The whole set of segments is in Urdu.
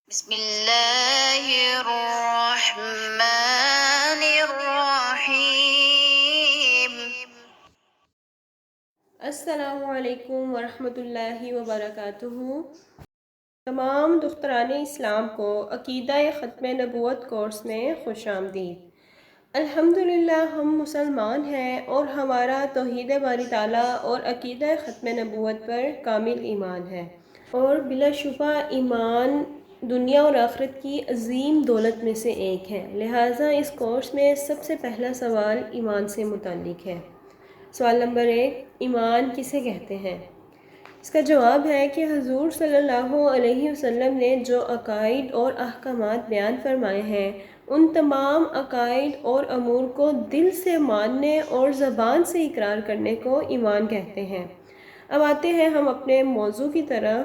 بسم اللہ الرحمن الرحیم۔ السلام علیکم ورحمۃ اللہ وبرکاتہ۔ تمام دختران اسلام کو عقیدہ ختم نبوت کورس میں خوش آمدید۔ الحمدللہ ہم مسلمان ہیں اور ہمارا توحید باری تعالیٰ اور عقیدہ ختم نبوت پر کامل ایمان ہے، اور بلا شبہ ایمان دنیا اور آخرت کی عظیم دولت میں سے ایک ہے۔ لہٰذا اس کورس میں سب سے پہلا سوال ایمان سے متعلق ہے۔ سوال نمبر 1، ایمان کسے کہتے ہیں؟ اس کا جواب ہے کہ حضور صلی اللہ علیہ وسلم نے جو عقائد اور احکامات بیان فرمائے ہیں، ان تمام عقائد اور امور کو دل سے ماننے اور زبان سے اقرار کرنے کو ایمان کہتے ہیں۔ اب آتے ہیں ہم اپنے موضوع کی طرف،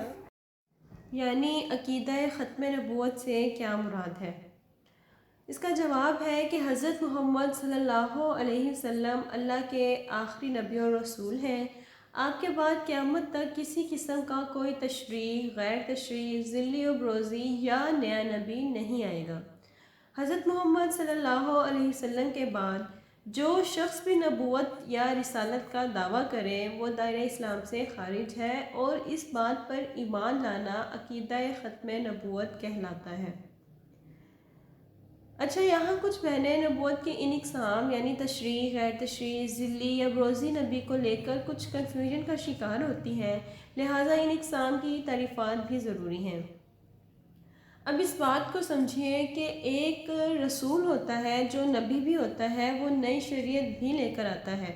یعنی عقیدہ ختم نبوت سے کیا مراد ہے؟ اس کا جواب ہے کہ حضرت محمد صلی اللہ علیہ وسلم اللہ کے آخری نبی اور رسول ہیں۔ آپ کے بعد قیامت تک کسی قسم کا کوئی تشریع، غیر تشریع، ذلی و بروزی یا نیا نبی نہیں آئے گا۔ حضرت محمد صلی اللہ علیہ وسلم کے بعد جو شخص بھی نبوت یا رسالت کا دعویٰ کرے وہ دائرہ اسلام سے خارج ہے، اور اس بات پر ایمان لانا عقیدہ ختم نبوت کہلاتا ہے۔ اچھا، یہاں کچھ بہنیں نبوت کے ان اقسام یعنی تشریع، غیر تشریع، ذلی یا بروزی نبی کو لے کر کچھ کنفیوژن کا شکار ہوتی ہیں، لہٰذا ان اقسام کی تعریفات بھی ضروری ہیں۔ اب اس بات کو سمجھیے کہ ایک رسول ہوتا ہے جو نبی بھی ہوتا ہے، وہ نئی شریعت بھی لے کر آتا ہے۔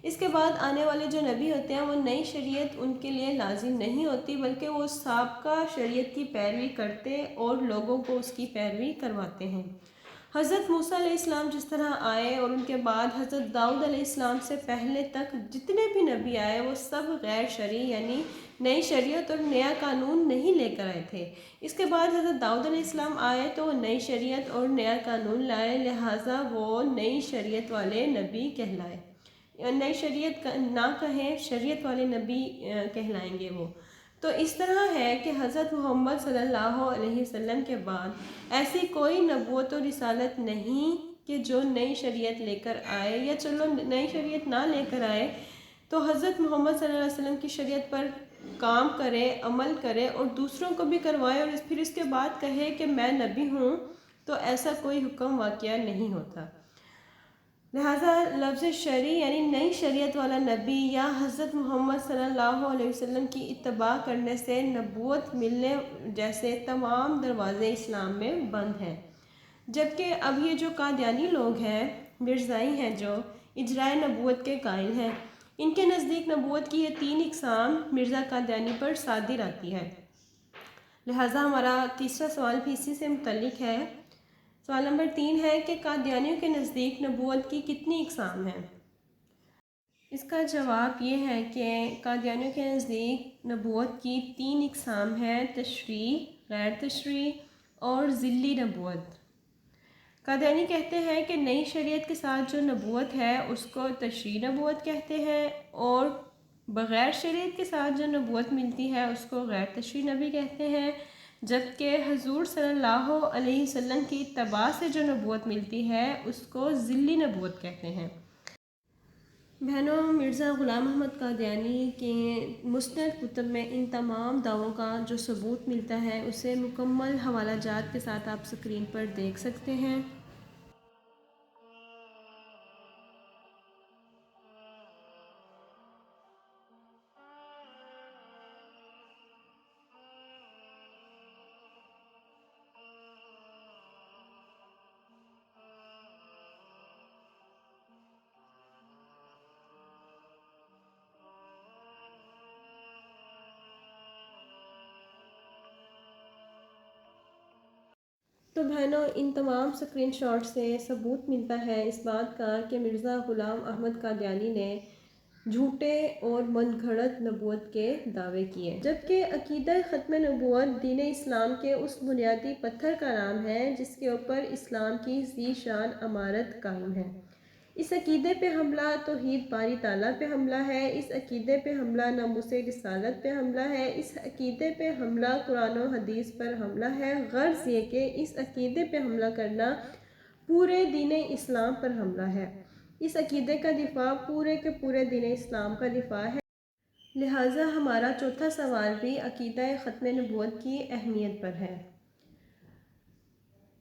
اس کے بعد آنے والے جو نبی ہوتے ہیں وہ نئی شریعت ان کے لیے لازم نہیں ہوتی، بلکہ وہ سابقہ شریعت کی پیروی کرتے اور لوگوں کو اس کی پیروی کرواتے ہیں۔ حضرت موسیٰ علیہ السلام جس طرح آئے، اور ان کے بعد حضرت داؤد علیہ السلام سے پہلے تک جتنے بھی نبی آئے وہ سب غیر شرعی یعنی نئی شریعت اور نیا قانون نہیں لے کر آئے تھے۔ اس کے بعد حضرت داؤد علیہ السلام آئے تو وہ نئی شریعت اور نیا قانون لائے، لہٰذا وہ نئی شریعت والے نبی کہلائے۔ نئی شریعت نہ کہیں، شریعت والے نبی کہلائیں گے وہ۔ تو اس طرح ہے کہ حضرت محمد صلی اللہ علیہ وسلم کے بعد ایسی کوئی نبوت و رسالت نہیں کہ جو نئی شریعت لے کر آئے، یا چلو نئی شریعت نہ لے کر آئے تو حضرت محمد صلی اللہ علیہ وسلم کی شریعت پر کام کرے، عمل کرے اور دوسروں کو بھی کروائے، اور پھر اس کے بعد کہے کہ میں نبی ہوں، تو ایسا کوئی حکم واقعہ نہیں ہوتا۔ لہٰذا لفظ شرعی یعنی نئی شریعت والا نبی یا حضرت محمد صلی اللہ علیہ وسلم کی اتباع کرنے سے نبوت ملنے جیسے تمام دروازے اسلام میں بند ہیں۔ جبکہ اب یہ جو قادیانی لوگ ہیں، مرزائی ہیں، جو اجرائے نبوت کے قائل ہیں، ان کے نزدیک نبوت کی یہ 3 اقسام مرزا قادیانی پر صادر آتی ہے۔ لہٰذا ہمارا تیسرا سوال بھی اسی سے متعلق ہے۔ سوال نمبر 3 ہے کہ قادیانیوں کے نزدیک نبوت کی کتنی اقسام ہیں؟ اس کا جواب یہ ہے کہ قادیانیوں کے نزدیک نبوت کی 3 اقسام ہیں: تشریع، غیر تشریع اور ذلی نبوت۔ قادیانی کہتے ہیں کہ نئی شریعت کے ساتھ جو نبوت ہے اس کو تشریعی نبوت کہتے ہیں، اور بغیر شریعت کے ساتھ جو نبوت ملتی ہے اس کو غیر تشریعی نبی کہتے ہیں، جبکہ حضور صلی اللہ علیہ وسلم کی اتباع سے جو نبوت ملتی ہے اس کو ذلی نبوت کہتے ہیں۔ بہنوں، مرزا غلام احمد قادیانی کے مستند کتب میں ان تمام دعووں کا جو ثبوت ملتا ہے اسے مکمل حوالہ جات کے ساتھ آپ اسکرین پر دیکھ سکتے ہیں۔ تو بہنوں، ان تمام اسکرین شاٹ سے ثبوت ملتا ہے اس بات کا کہ مرزا غلام احمد قادیانی نے جھوٹے اور من گھڑت نبوت کے دعوے کیے، جبکہ عقیدہ ختم نبوت دین اسلام کے اس بنیادی پتھر کا نام ہے جس کے اوپر اسلام کی ذی شان امارت قائم ہے۔ اس عقیدے پہ حملہ توحید باری تعالیٰ پہ حملہ ہے، اس عقیدے پہ حملہ ناموس رسالت پہ حملہ ہے، اس عقیدے پہ حملہ قرآن و حدیث پر حملہ ہے۔ غرض یہ کہ اس عقیدے پہ حملہ کرنا پورے دین اسلام پر حملہ ہے۔ اس عقیدے کا دفاع پورے کے پورے دین اسلام کا دفاع ہے۔ لہٰذا ہمارا چوتھا سوال بھی عقیدہ ختم نبوت کی اہمیت پر ہے۔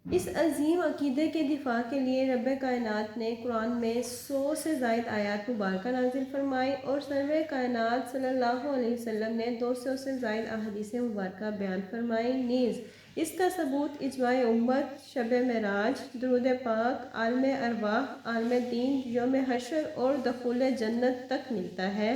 اس عظیم عقیدے کے دفاع کے لیے رب کائنات نے قرآن میں 100 سے زائد آیات مبارکہ نازل فرمائی اور سرور کائنات صلی اللہ علیہ وسلم نے 200 سے زائد احادیث مبارکہ بیان فرمائی۔ نیز اس کا ثبوت اجماع امت، شب معراج، درود پاک، عالم ارواح، عالم دین، یوم حشر اور دخول جنت تک ملتا ہے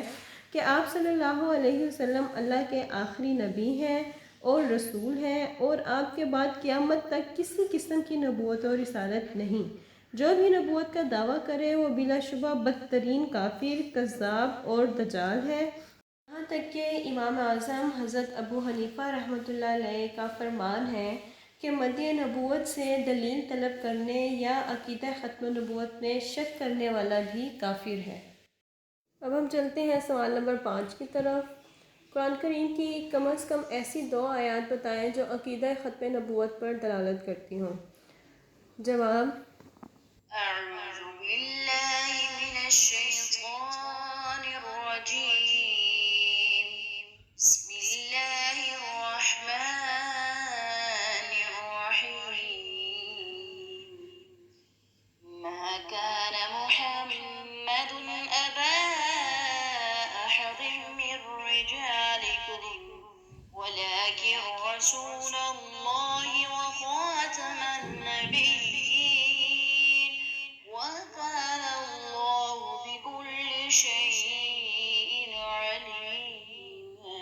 کہ آپ صلی اللہ علیہ وسلم اللہ کے آخری نبی ہیں اور رسول ہیں، اور آپ کے بعد قیامت تک کسی قسم کی نبوت اور رسالت نہیں۔ جو بھی نبوت کا دعویٰ کرے وہ بلا شبہ بدترین کافر، کذاب اور دجال ہے۔ یہاں تک کہ امام اعظم حضرت ابو حنیفہ رحمۃ اللہ علیہ کا فرمان ہے کہ مدعی نبوت سے دلیل طلب کرنے یا عقیدہ ختم نبوت میں شک کرنے والا بھی کافر ہے۔ اب ہم چلتے ہیں سوال نمبر 5 کی طرف۔ قرآن کریم کی کم از کم ایسی 2 آیات بتائیں جو عقیدہ ختم نبوت پر دلالت کرتی ہوں۔ جواب: أعوذ بالله من الشيطان الرجيم بسم الله الرحمن الرحيم ما كان محمد أبا أحد من رجالكم ولكن رسول الله وخاتم النبيين وكان الله بكل شيء عليما۔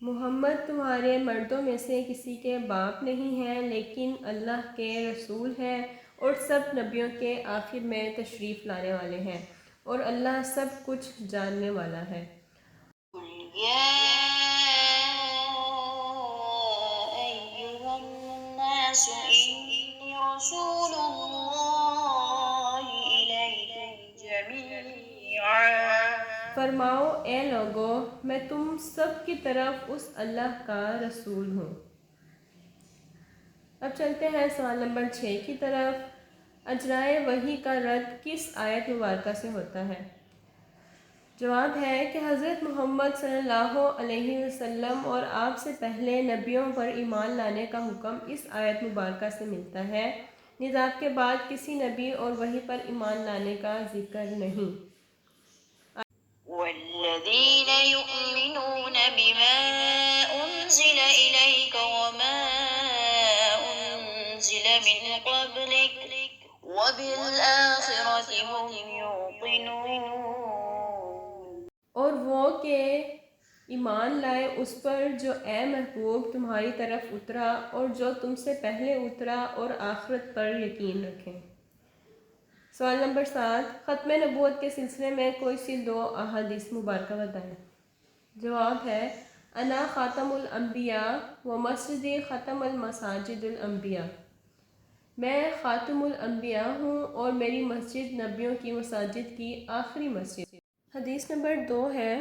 محمد تمہارے مردوں میں سے کسی کے باپ نہیں ہیں لیکن اللہ کے رسول ہیں اور سب نبیوں کے آخر میں تشریف لانے والے ہیں، اور اللہ سب کچھ جاننے والا ہے۔ قل يا أيها الناس إني رسول الله إليكم جميعا۔ فرماؤ اے لوگو میں تم سب کی طرف اس اللہ کا رسول ہوں۔ اب چلتے ہیں سوال نمبر 6 کی طرف۔ اجرائے وحی کا رد کس آیت مبارکہ سے ہوتا ہے؟ جواب ہے کہ حضرت محمد صلی اللہ علیہ وسلم اور آپ سے پہلے نبیوں پر ایمان لانے کا حکم اس آیت مبارکہ سے ملتا ہے، نیز آپ کے بعد کسی نبی اور وحی پر ایمان لانے کا ذکر نہیں۔ والذين يؤمنون بما أنزل إليك وما أنزل من قبلك وبالآخرة هم يوقنون۔ اور وہ کہ ایمان لائے اس پر جو اے محبوب تمہاری طرف اترا اور جو تم سے پہلے اترا اور آخرت پر یقین رکھیں۔ سوال نمبر 7، ختم نبوت کے سلسلے میں کوئی سی 2 احادیث مبارکہ بتائیں۔ جواب ہے: انا خاتم الانبیاء و مسجدی ختم المساجد الانبیاء۔ میں خاتم الانبیاء ہوں اور میری مسجد نبیوں کی مساجد کی آخری مسجد۔ حدیث نمبر 2 ہے: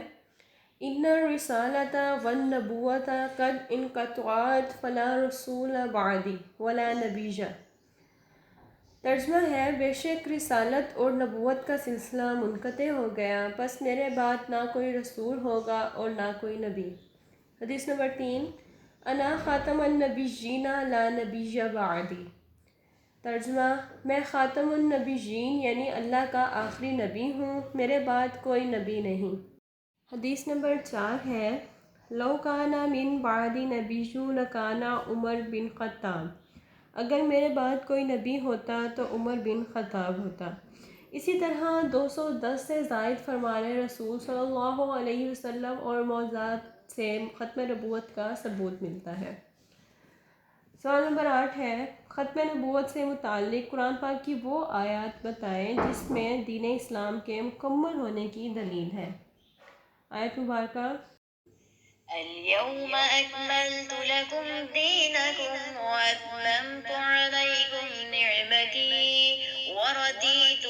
ان الرسالۃ والنبوۃ قد انقطعت فلا رسول بعدی ولا نبی۔ ترجمہ ہے: بے شک رسالت اور نبوت کا سلسلہ منقطع ہو گیا، پس میرے بعد نہ کوئی رسول ہوگا اور نہ کوئی نبی۔ حدیث نمبر 3: انا خاتم النبیین لا نبی بعدی۔ ترجمہ: میں خاتم النبیین یعنی اللہ کا آخری نبی ہوں، میرے بعد کوئی نبی نہیں۔ حدیث نمبر 4 ہے: لو کان من بعدی نبی لکان عمر بن خطاب۔ اگر میرے بعد کوئی نبی ہوتا تو عمر بن خطاب ہوتا۔ اسی طرح 210 سے زائد فرمان رسول صلی اللہ علیہ وسلم اور معجزات سے ختم نبوت کا ثبوت ملتا ہے۔ سوال نمبر 8 ہے: ختم نبوت سے متعلق قرآن پاک کی وہ آیات بتائیں جس میں دین اسلام کے مکمل ہونے کی دلیل ہے۔ آیت مبارکہ: اليوم أكملت لكم دينكم وأتممت عليكم نعمتي ورضيت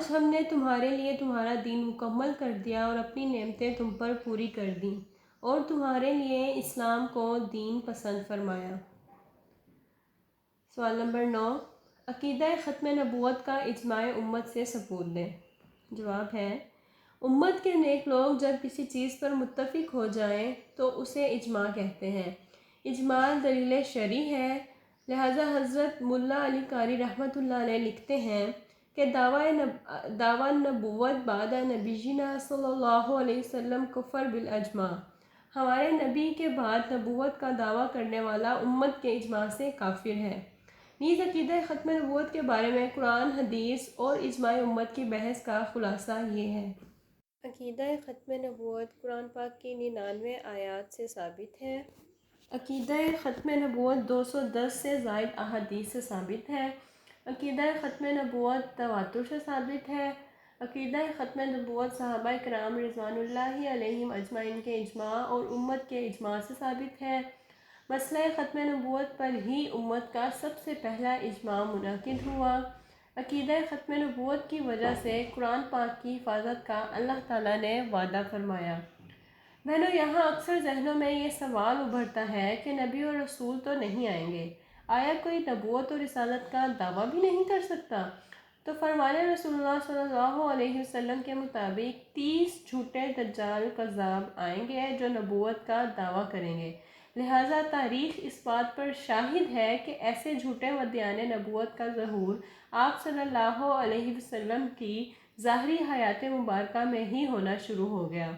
آج ہم نے تمہارے لیے تمہارا دین مکمل کر دیا اور اپنی نعمتیں تم پر پوری کر دیں اور تمہارے لیے اسلام کو دین پسند فرمایا۔ سوال نمبر 9، عقیدہ ختم نبوت کا اجماع امت سے ثبوت دیں۔ جواب ہے، امت کے نیک لوگ جب کسی چیز پر متفق ہو جائیں تو اسے اجماع کہتے ہیں۔ اجماع دلیل شرعی ہے، لہذا حضرت ملا علی قاری رحمۃ اللہ علیہ لکھتے ہیں کہ دعویٰ نبوت بعد نبینا صلی اللہ علیہ وسلم کفر بالاجماع، ہمارے نبی کے بعد نبوت کا دعویٰ کرنے والا امت کے اجماع سے کافر ہے۔ نیز عقیدہ ختم نبوت کے بارے میں قرآن، حدیث اور اجماع امت کی بحث کا خلاصہ یہ ہے۔ عقیدہ ختم نبوت قرآن پاک کی 99 آیات سے ثابت ہے۔ عقیدہ ختم نبوت 210 سے زائد احادیث سے ثابت ہے۔ عقیدہ ختم نبوت تواتر سے ثابت ہے۔ عقیدہ ختم نبوت صحابہ کرام رضوان اللہ علیہم اجمعین کے اجماع اور امت کے اجماع سے ثابت ہے۔ مسئلہ ختم نبوت پر ہی امت کا سب سے پہلا اجماع منعقد ہوا۔ عقیدہ ختم نبوت کی وجہ سے قرآن پاک کی حفاظت کا اللہ تعالیٰ نے وعدہ فرمایا۔ بہنوں، یہاں اکثر ذہنوں میں یہ سوال ابھرتا ہے کہ نبی اور رسول تو نہیں آئیں گے، آیا کوئی نبوت اور رسالت کا دعویٰ بھی نہیں کر سکتا؟ تو فرمان رسول اللہ صلی اللہ علیہ وسلم کے مطابق 30 جھوٹے دجال کذاب آئیں گے جو نبوت کا دعویٰ کریں گے، لہٰذا تاریخ اس بات پر شاہد ہے کہ ایسے جھوٹے مدعیان نبوت کا ظہور آپ صلی اللہ علیہ وسلم کی ظاہری حیات مبارکہ میں ہی ہونا شروع ہو گیا،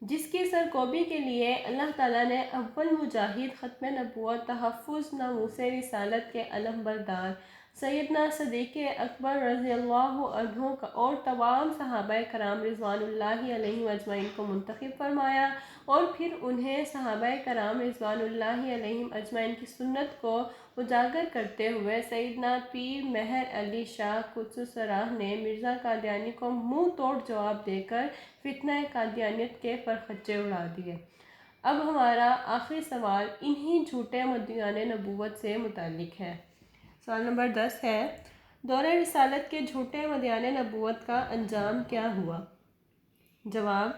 جس کی سرکوبی کے لیے اللہ تعالیٰ نے اول مجاہد ختم نبوت تحفظ ناموس رسالت کے علم بردار سیدنا صدیق اکبر رضی اللہ عنہ اور تمام صحابہ کرام رضوان اللہ علیہم اجمعین کو منتخب فرمایا، اور پھر انہیں صحابہ کرام رضوان اللہ علیہم اجمعین کی سنت کو اجاگر کرتے ہوئے سیدنا پیر مہر علی شاہ قدس سرہ نے مرزا قادیانی کو منہ توڑ جواب دے کر فتنہ قادیانیت کے پرخچے اڑا دیے۔ اب ہمارا آخری سوال انہی جھوٹے مدعیان نبوت سے متعلق ہے۔ سوال نمبر 10 ہے، دور رسالت کے جھوٹے مدعیان نبوت کا انجام کیا ہوا؟ جواب،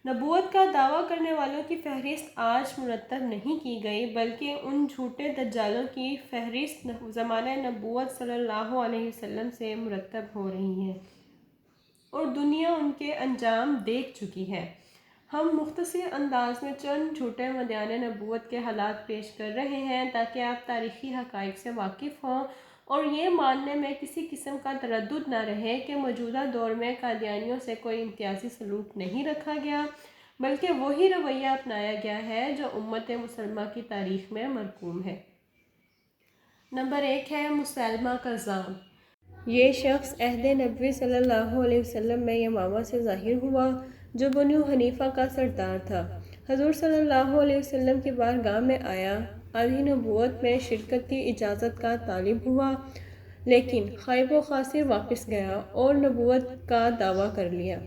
نبوت کا دعویٰ کرنے والوں کی فہرست آج مرتب نہیں کی گئی، بلکہ ان جھوٹے دجالوں کی فہرست زمانہ نبوت صلی اللہ علیہ وسلم سے مرتب ہو رہی ہے اور دنیا ان کے انجام دیکھ چکی ہے۔ ہم مختصر انداز میں چند جھوٹے مدعیان نبوت کے حالات پیش کر رہے ہیں تاکہ آپ تاریخی حقائق سے واقف ہوں اور یہ ماننے میں کسی قسم کا تردد نہ رہے کہ موجودہ دور میں قادیانیوں سے کوئی امتیازی سلوک نہیں رکھا گیا، بلکہ وہی رویہ اپنایا گیا ہے جو امت مسلمہ کی تاریخ میں مرقوم ہے۔ نمبر 1 ہے مسیلمہ کذاب۔ یہ شخص عہد نبوی صلی اللہ علیہ وسلم میں یمامہ سے ظاہر ہوا، جو بنو حنیفہ کا سردار تھا۔ حضور صلی اللہ علیہ وسلم کی بارگاہ میں آیا، عہد نبوت میں شرکت کی اجازت کا طالب ہوا، لیکن خائب و خاسر واپس گیا اور نبوت کا دعویٰ کر لیا۔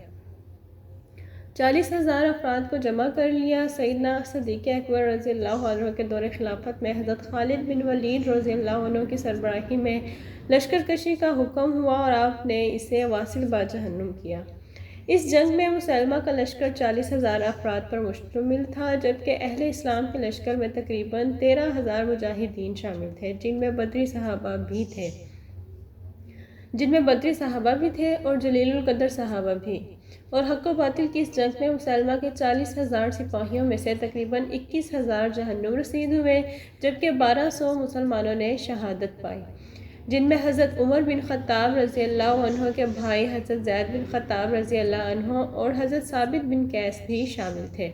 40,000 افراد کو جمع کر لیا۔ سیدنا صدیق اکبر رضی اللہ عنہ کے دور خلافت میں حضرت خالد بن ولید رضی اللہ عنہ کی سربراہی میں لشکر کشی کا حکم ہوا اور آپ نے اسے واصل با جہنم کیا۔ اس جنگ میں مسیلمہ کا لشکر 40,000 افراد پر مشتمل تھا، جبکہ اہل اسلام کے لشکر میں تقریباً 13,000 مجاہدین شامل تھے، جن میں بدری صحابہ بھی تھے اور جلیل القدر صحابہ بھی، اور حق و باطل کی اس جنگ میں مسیلمہ کے 40,000 سپاہیوں میں سے تقریباً 21,000 جہنم رسید ہوئے، جبکہ 1,200 مسلمانوں نے شہادت پائی، جن میں حضرت عمر بن خطاب رضی اللہ عنہ کے بھائی حضرت زید بن خطاب رضی اللہ عنہ اور حضرت ثابت بن قیس بھی شامل تھے۔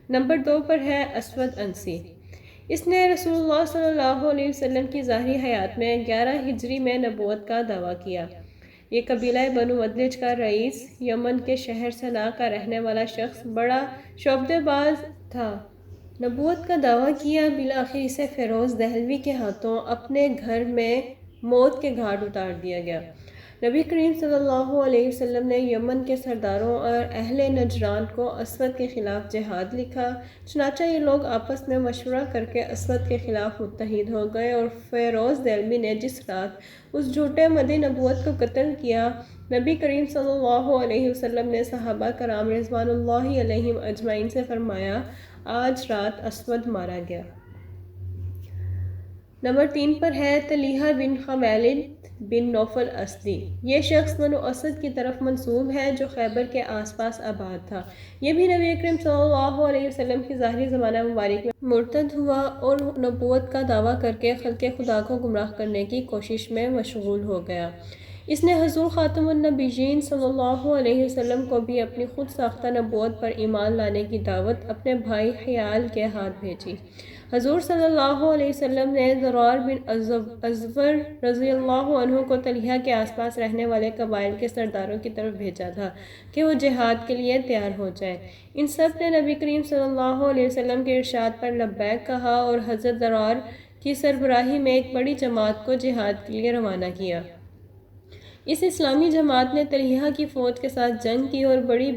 نمبر 2 پر ہے اسود عنسی۔ اس نے رسول اللہ صلی اللہ علیہ وسلم کی ظاہری حیات میں 11 ہجری میں نبوت کا دعویٰ کیا۔ یہ قبیلہ بنو مدلج کا رئیس، یمن کے شہر صنعا کا رہنے والا شخص بڑا شعبدے باز تھا۔ نبوت کا دعویٰ کیا، بالآخر اسے فیروز دہلوی کے ہاتھوں اپنے گھر میں موت کے گھاٹ اتار دیا گیا۔ نبی کریم صلی اللہ علیہ وسلم نے یمن کے سرداروں اور اہل نجران کو اسود کے خلاف جہاد لکھا، چنانچہ یہ لوگ آپس میں مشورہ کر کے اسود کے خلاف متحد ہو گئے، اور فیروز دہلوی نے جس رات اس جھوٹے مدعی نبوت کو قتل کیا، نبی کریم صلی اللہ علیہ وسلم نے صحابہ کرام رضوان اللہ علیہم اجمعین سے فرمایا، آج رات اسود مارا گیا۔ نمبر 3 پر ہے طلحہ بن خویلد بن نوفل اسدی۔ یہ شخص بنو اسد کی طرف منسوب ہے جو خیبر کے آس پاس آباد تھا۔ یہ بھی نبی اکرم صلی اللہ علیہ وسلم کی ظاہری زمانہ مبارک میں مرتد ہوا اور نبوت کا دعویٰ کر کے خلق خدا کو گمراہ کرنے کی کوشش میں مشغول ہو گیا۔ اس نے حضور خاتم النبیین صلی اللہ علیہ وسلم کو بھی اپنی خود ساختہ نبوت پر ایمان لانے کی دعوت اپنے بھائی حیال کے ہاتھ بھیجی۔ حضور صلی اللہ علیہ وسلم نے زرار بن ازور رضی اللہ عنہ کو طلحہ کے آس پاس رہنے والے قبائل کے سرداروں کی طرف بھیجا تھا کہ وہ جہاد کے لیے تیار ہو جائیں۔ ان سب نے نبی کریم صلی اللہ علیہ وسلم کے ارشاد پر لبیک کہا اور حضرت زرار کی سربراہی میں ایک بڑی جماعت کو جہاد کے لیے روانہ کیا۔ اس اسلامی جماعت نے طلحہ کی فوج کے ساتھ جنگ کی اور بڑی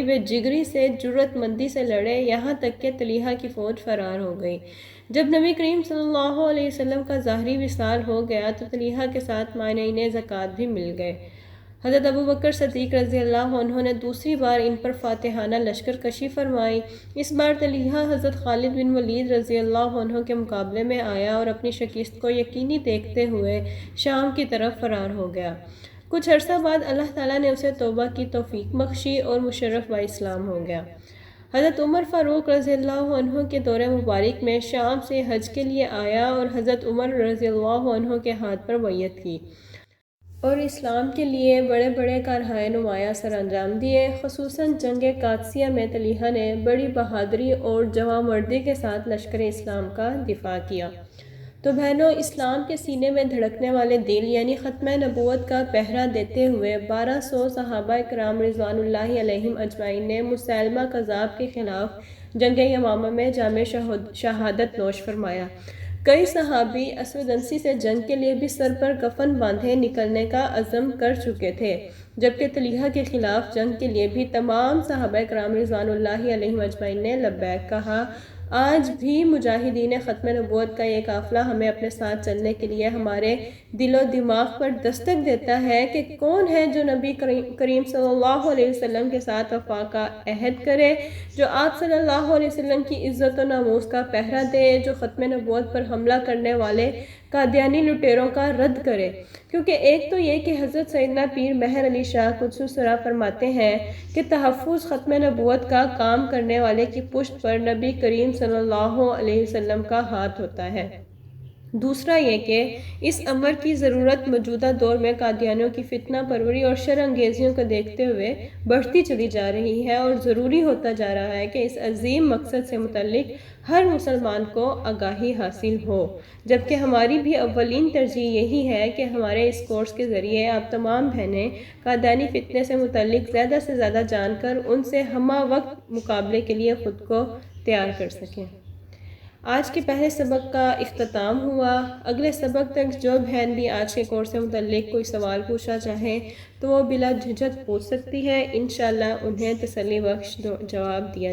بے جگری سے جرأت مندی سے لڑے، یہاں تک کہ طلحہ کی فوج فرار ہو گئی۔ جب نبی کریم صلی اللہ علیہ وسلم کا ظاہری وصال ہو گیا تو طلحہ کے ساتھ مانعین زکوٰۃ بھی مل گئے۔ حضرت ابوبکر صدیق رضی اللہ عنہ نے دوسری بار ان پر فاتحانہ لشکر کشی فرمائی۔ اس بار طلحہ حضرت خالد بن ولید رضی اللہ عنہ کے مقابلے میں آیا اور اپنی شکست کو یقینی دیکھتے ہوئے شام کی طرف فرار ہو گیا۔ کچھ عرصہ بعد اللہ تعالیٰ نے اسے توبہ کی توفیق بخشی اور مشرف با اسلام ہو گیا۔ حضرت عمر فاروق رضی اللہ عنہ کے دور مبارک میں شام سے حج کے لیے آیا اور حضرت عمر رضی اللہ عنہ کے ہاتھ پر بیعت کی اور اسلام کے لیے بڑے بڑے کارہائے نمایاں سر انجام دیے۔ خصوصاً جنگ قادسیہ میں طلحہ نے بڑی بہادری اور جواں مردی کے ساتھ لشکر اسلام کا دفاع کیا۔ تو بہنوں، اسلام کے سینے میں دھڑکنے والے دل یعنی ختمہ نبوت کا پہرا دیتے ہوئے 1200 صحابہ کرام رضوان اللہ علیہم اجمعین نے مسیلمہ کذاب کے خلاف جنگ یمامہ میں جام شہادت نوش فرمایا۔ کئی صحابی اسود انسی سے جنگ کے لیے بھی سر پر کفن باندھے نکلنے کا عزم کر چکے تھے، جبکہ طلحہ کے خلاف جنگ کے لیے بھی تمام صحابہ کرام رضوان اللہ علیہم اجمعین نے لبیک کہا۔ آج بھی مجاہدین ختم نبوت کا یہ قافلہ ہمیں اپنے ساتھ چلنے کے لیے ہمارے دل و دماغ پر دستک دیتا ہے کہ کون ہے جو نبی کریم صلی اللہ علیہ وسلم کے ساتھ وفا کا عہد کرے، جو آپ صلی اللہ علیہ وسلم کی عزت و ناموس کا پہرا دے، جو ختم نبوت پر حملہ کرنے والے قادیانی لٹیروں کا رد کرے۔ کیونکہ ایک تو یہ کہ حضرت سیدنا پیر مہر علی شاہ قدس السرا فرماتے ہیں کہ تحفظ ختم نبوت کا کام کرنے والے کی پشت پر نبی کریم صلی اللہ علیہ وسلم کا ہاتھ ہوتا ہے۔ دوسرا یہ کہ اس امر کی ضرورت موجودہ دور میں قادیانیوں کی فتنہ پروری اور شر انگیزیوں کو دیکھتے ہوئے بڑھتی چلی جا رہی ہے، اور ضروری ہوتا جا رہا ہے کہ اس عظیم مقصد سے متعلق ہر مسلمان کو آگاہی حاصل ہو، جبکہ ہماری بھی اولین ترجیح یہی ہے کہ ہمارے اس کورس کے ذریعے آپ تمام بہنیں قادیانی فتنے سے متعلق زیادہ سے زیادہ جان کر ان سے ہمہ وقت مقابلے کے لیے خود کو تیار کر سکیں۔ آج کے پہلے سبق کا اختتام ہوا۔ اگلے سبق تک جو بہن بھی آج کے کورس سے متعلق کوئی سوال پوچھنا چاہیں تو وہ بلا جھجک پوچھ سکتی ہے، انشاءاللہ انہیں تسلی بخش جواب دیا